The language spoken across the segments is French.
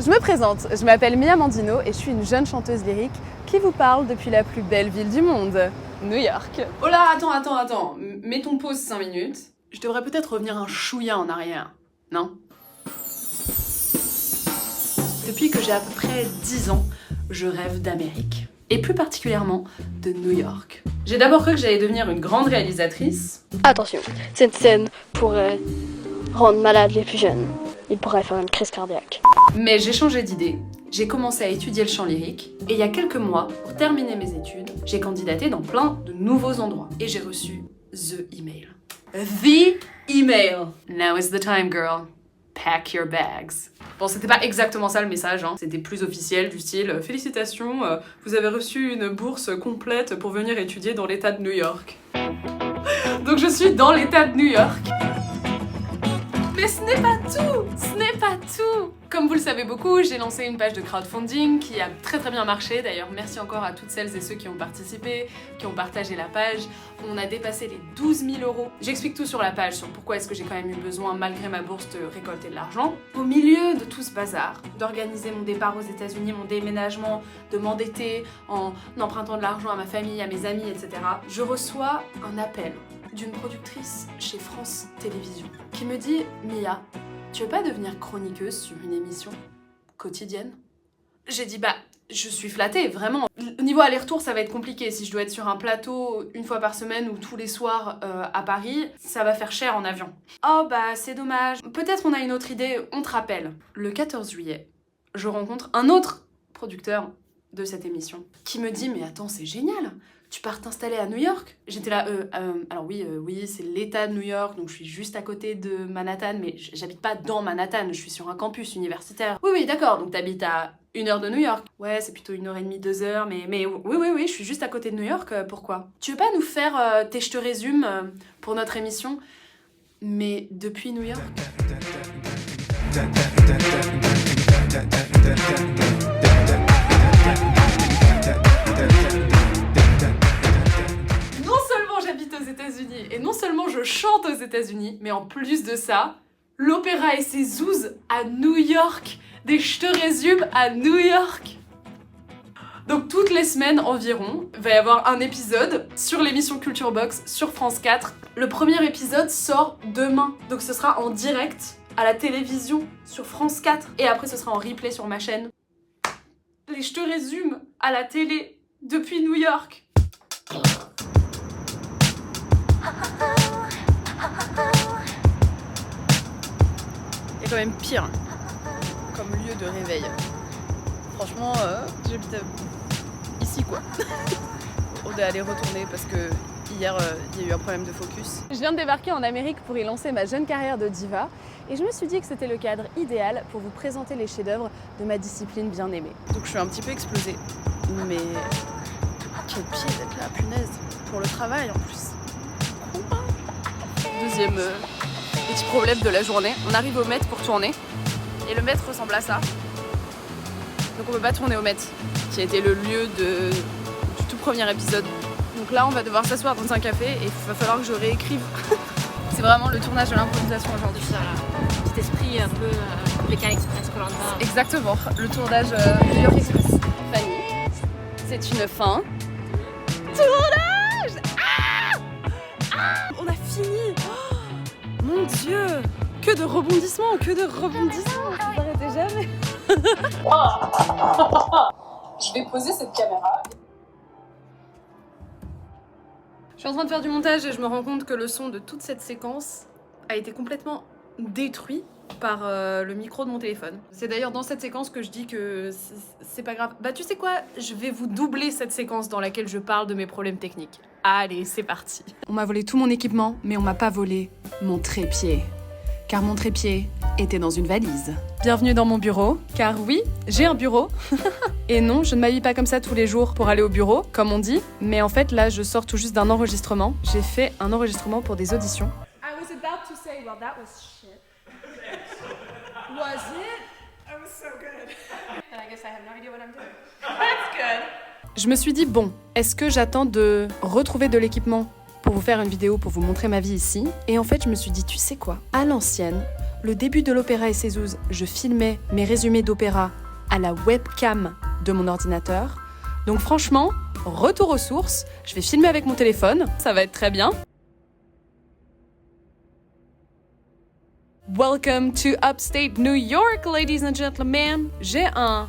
Je me présente, je m'appelle Mia Mandino et je suis une jeune chanteuse lyrique qui vous parle depuis la plus belle ville du monde, New York. Oh là, attends. Mettons pause 5 minutes. Je devrais peut-être revenir un chouïa en arrière, non? Depuis que j'ai à peu près 10 ans, je rêve d'Amérique. Et plus particulièrement de New York. J'ai d'abord cru que j'allais devenir une grande réalisatrice. Attention, cette scène pourrait rendre malade les plus jeunes. Ils pourraient faire une crise cardiaque. Mais j'ai changé d'idée. J'ai commencé à étudier le chant lyrique. Et il y a quelques mois, pour terminer mes études, j'ai candidaté dans plein de nouveaux endroits. Et j'ai reçu The Email. The Email. Now is the time, girl. Pack your bags. Bon, c'était pas exactement ça le message, hein. C'était plus officiel, du style « Félicitations, vous avez reçu une bourse complète pour venir étudier dans l'état de New York. » Donc je suis dans l'état de New York. Mais ce n'est pas tout! Ce n'est pas tout! Comme vous le savez beaucoup, j'ai lancé une page de crowdfunding qui a très bien marché. D'ailleurs, merci encore à toutes celles et ceux qui ont participé, qui ont partagé la page. On a dépassé les 12 000 €. J'explique tout sur la page, sur pourquoi est-ce que j'ai quand même eu besoin, malgré ma bourse, de récolter de l'argent. Au milieu de tout ce bazar, d'organiser mon départ aux États-Unis, mon déménagement, de m'endetter en empruntant de l'argent à ma famille, à mes amis, etc., je reçois un appel d'une productrice chez France Télévisions qui me dit « Mia, tu veux pas devenir chroniqueuse sur une émission quotidienne ?» J'ai dit « Bah, je suis flattée, vraiment. Niveau aller-retour, ça va être compliqué. Si je dois être sur un plateau une fois par semaine ou tous les soirs à Paris, ça va faire cher en avion. » Oh bah, c'est dommage. Peut-être on a une autre idée, on te rappelle. Le 14 juillet, je rencontre un autre producteur de cette émission qui me dit « Mais attends, c'est génial, tu pars t'installer à New York ?» J'étais là, alors oui, c'est l'état de New York, donc je suis juste à côté de Manhattan, mais j'habite pas dans Manhattan, je suis sur un campus universitaire. Oui, d'accord, donc t'habites à 1 heure de New York. Ouais, c'est plutôt 1h30, 2 heures, mais oui, je suis juste à côté de New York, pourquoi? Tu veux pas nous faire tes Je te résume pour notre émission, mais depuis New York? Aux États-Unis et non seulement je chante aux États-Unis, mais en plus de ça, l'opéra et ses zouzes à New York, des Je te résume à New York. Donc toutes les semaines environ, il va y avoir un épisode sur l'émission Culture Box sur France 4. Le premier épisode sort demain, donc ce sera en direct à la télévision sur France 4 et après ce sera en replay sur ma chaîne. Les Je te résume à la télé depuis New York. Il y a quand même pire comme lieu de réveil. Franchement, j'habite ici quoi. On est allé retourner parce que hier il y a eu un problème de focus. Je viens de débarquer en Amérique pour y lancer ma jeune carrière de diva et je me suis dit que c'était le cadre idéal pour vous présenter les chefs-d'œuvre de ma discipline bien aimée. Donc je suis un petit peu explosée. Mais quel pied d'être là, punaise. Pour le travail en plus. Deuxième petit problème de la journée, on arrive au Met pour tourner et le Met ressemble à ça. Donc on peut pas tourner au Met, qui a été le lieu du tout premier épisode. Donc là on va devoir s'asseoir dans un café et il va falloir que je réécrive. C'est vraiment le tournage de l'improvisation aujourd'hui. Petit esprit un peu Pékin Express Koh-Lanta. Exactement, le tournage New York Express. Fanny, c'est une fin. Tournage! On a fini! Oh, mon Dieu! Que de rebondissements, que de rebondissements! Ça s'arrêtait jamais! Je vais poser cette caméra. Je suis en train de faire du montage et je me rends compte que le son de toute cette séquence a été complètement détruit par le micro de mon téléphone. C'est d'ailleurs dans cette séquence que je dis que c'est pas grave. Bah tu sais quoi, je vais vous doubler cette séquence dans laquelle je parle de mes problèmes techniques. Allez, c'est parti. On m'a volé tout mon équipement, mais on m'a pas volé mon trépied. Car mon trépied était dans une valise. Bienvenue dans mon bureau, car oui, j'ai un bureau. Et non, je ne m'habille pas comme ça tous les jours pour aller au bureau, comme on dit. Mais en fait, là, je sors tout juste d'un enregistrement. J'ai fait un enregistrement pour des auditions. I was about to say, well, that was shit. Was it? That was so good. And I guess I have no idea what I'm doing. That's good. Je me suis dit, bon, est-ce que j'attends de retrouver de l'équipement pour vous faire une vidéo, pour vous montrer ma vie ici? Et en fait, je me suis dit, tu sais quoi? À l'ancienne, le début de l'Opéra et ses ouzes, je filmais mes résumés d'opéra à la webcam de mon ordinateur. Donc franchement, retour aux sources, je vais filmer avec mon téléphone, ça va être très bien. Welcome to upstate New York, ladies and gentlemen. J'ai un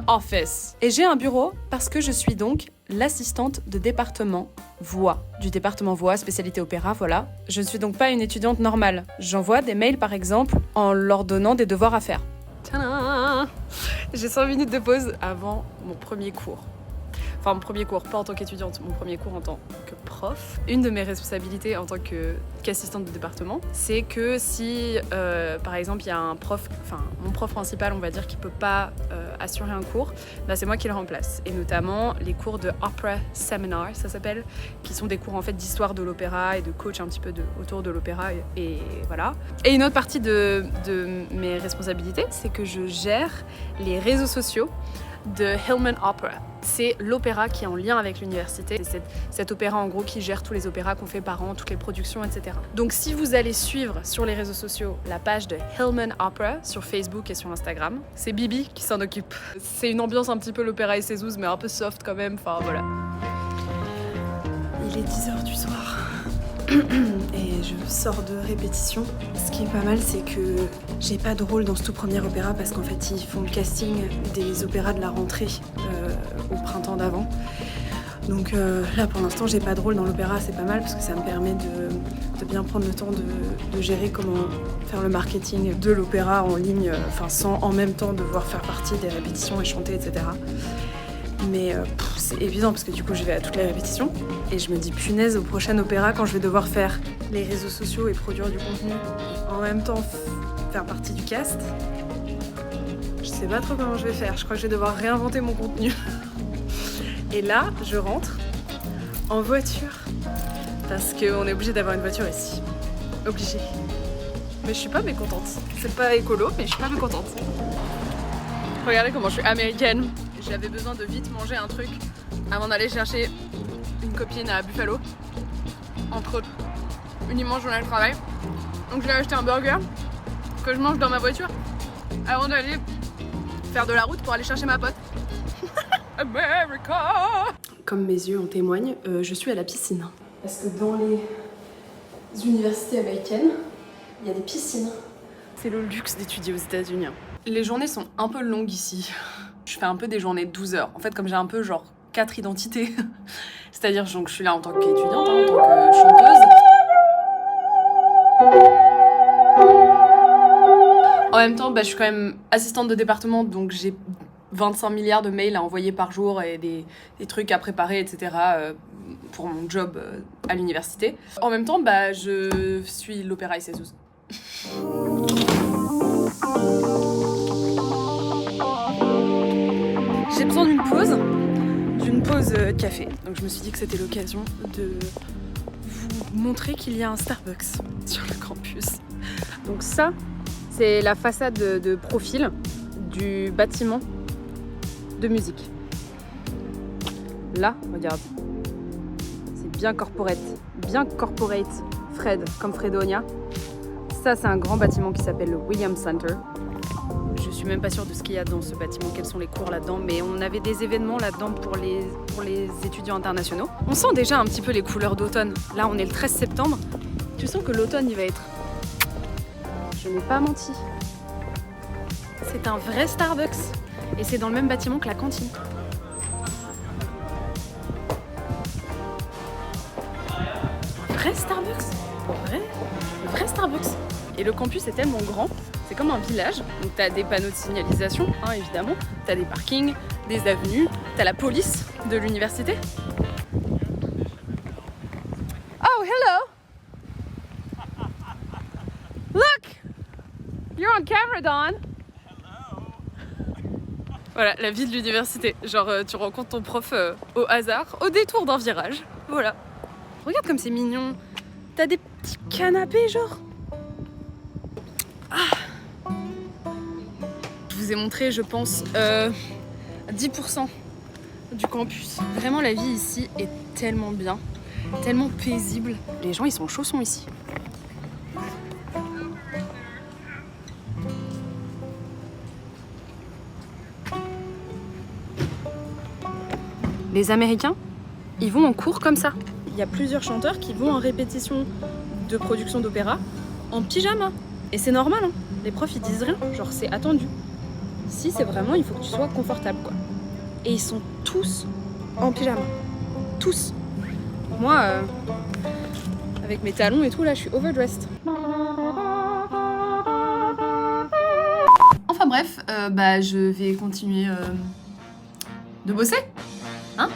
office et j'ai un bureau parce que je suis donc l'assistante de département voix, du département voix, spécialité opéra, voilà. Je ne suis donc pas une étudiante normale. J'envoie des mails par exemple en leur donnant des devoirs à faire. Tadam! J'ai 5 minutes de pause avant mon premier cours. Enfin, mon premier cours, pas en tant qu'étudiante, mon premier cours en tant que prof. Une de mes responsabilités en tant qu'assistante de département, c'est que si, par exemple, il y a un prof, enfin, mon prof principal, on va dire, qui peut pas assurer un cours, bah, c'est moi qui le remplace. Et notamment, les cours de Opera Seminar, ça s'appelle, qui sont des cours, en fait, d'histoire de l'opéra et de coach un petit peu autour de l'opéra, et voilà. Et une autre partie de mes responsabilités, c'est que je gère les réseaux sociaux de Hillman Opera. C'est l'opéra qui est en lien avec l'université. C'est cet opéra en gros qui gère tous les opéras qu'on fait par an, toutes les productions, etc. Donc si vous allez suivre sur les réseaux sociaux la page de Hillman Opera sur Facebook et sur Instagram, c'est Bibi qui s'en occupe. C'est une ambiance un petit peu l'Opéra et ses ouzes, mais un peu soft quand même, enfin voilà. Il est 10h du soir et je sors de répétition. Ce qui est pas mal, c'est que j'ai pas de rôle dans ce tout premier opéra parce qu'en fait ils font le casting des opéras de la rentrée au printemps d'avant. Donc là pour l'instant j'ai pas de rôle dans l'opéra, c'est pas mal parce que ça me permet de bien prendre le temps de gérer comment faire le marketing de l'opéra en ligne, sans en même temps devoir faire partie des répétitions et chanter, etc. Mais c'est évident parce que du coup je vais à toutes les répétitions et je me dis punaise au prochain opéra quand je vais devoir faire les réseaux sociaux et produire du contenu en même temps faire partie du cast. Je sais pas trop comment je vais faire, je crois que je vais devoir réinventer mon contenu. Et là je rentre en voiture parce qu'on est obligé d'avoir une voiture ici. Obligé. Mais je suis pas mécontente. C'est pas écolo mais je suis pas mécontente. Regardez comment je suis américaine. J'avais besoin de vite manger un truc avant d'aller chercher une copine à Buffalo. Entre autres, une immense journée de travail. Donc j'ai acheté un burger que je mange dans ma voiture avant d'aller faire de la route pour aller chercher ma pote. America! Comme mes yeux en témoignent, je suis à la piscine. Parce que dans les universités américaines, il y a des piscines. C'est le luxe d'étudier aux États-Unis. Les journées sont un peu longues ici. Je fais un peu des journées de 12 heures. En fait, comme j'ai un peu genre 4 identités, c'est-à-dire donc je suis là en tant qu'étudiante, en tant que chanteuse. En même temps, je suis quand même assistante de département, donc j'ai 25 milliards de mails à envoyer par jour et des trucs à préparer, etc. Pour mon job à l'université. En même temps, je suis l'Opéra et ses ouzes. J'ai besoin d'une pause café. Donc je me suis dit que c'était l'occasion de vous montrer qu'il y a un Starbucks sur le campus. Donc ça, c'est la façade de profil du bâtiment de musique. Là, regarde, c'est bien corporate, Fred, comme Fredonia. Ça, c'est un grand bâtiment qui s'appelle le Williams Center. Je suis même pas sûre de ce qu'il y a dans ce bâtiment, quels sont les cours là-dedans, mais on avait des événements là-dedans pour les étudiants internationaux. On sent déjà un petit peu les couleurs d'automne. Là, on est le 13 septembre. Tu sens que l'automne, il va être... Je n'ai pas menti. C'est un vrai Starbucks. Et c'est dans le même bâtiment que la cantine. Un vrai Starbucks. Le vrai Starbucks. Et le campus est tellement grand, c'est comme un village. Donc t'as des panneaux de signalisation, évidemment. T'as des parkings, des avenues. T'as la police de l'université. Oh, hello! Look! You're on camera, Dawn! Voilà, la vie de l'université. Genre, tu rencontres ton prof au hasard, au détour d'un virage. Voilà. Regarde comme c'est mignon. T'as des petits canapés, genre. Je vous ai montré, je pense, 10% du campus. Vraiment, la vie ici est tellement bien, tellement paisible. Les gens, ils sont chaussons ici. Les Américains, ils vont en cours comme ça. Il y a plusieurs chanteurs qui vont en répétition de production d'opéra en pyjama. Et c'est normal, hein. Les profs ils disent rien, genre c'est attendu. Si c'est vraiment, il faut que tu sois confortable quoi. Et ils sont tous en pyjama. Tous. Moi, avec mes talons et tout là, je suis overdressed. Enfin bref, je vais continuer de bosser, hein,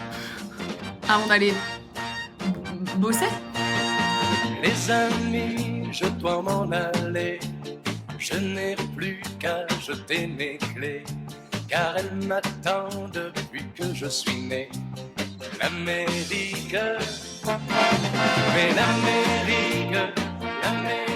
avant d'aller bosser. Les amis, je dois m'en aller. Je n'ai plus qu'à jeter mes clés, car elles m'attendent depuis que je suis né. L'Amérique, mais l'Amérique, l'Amérique.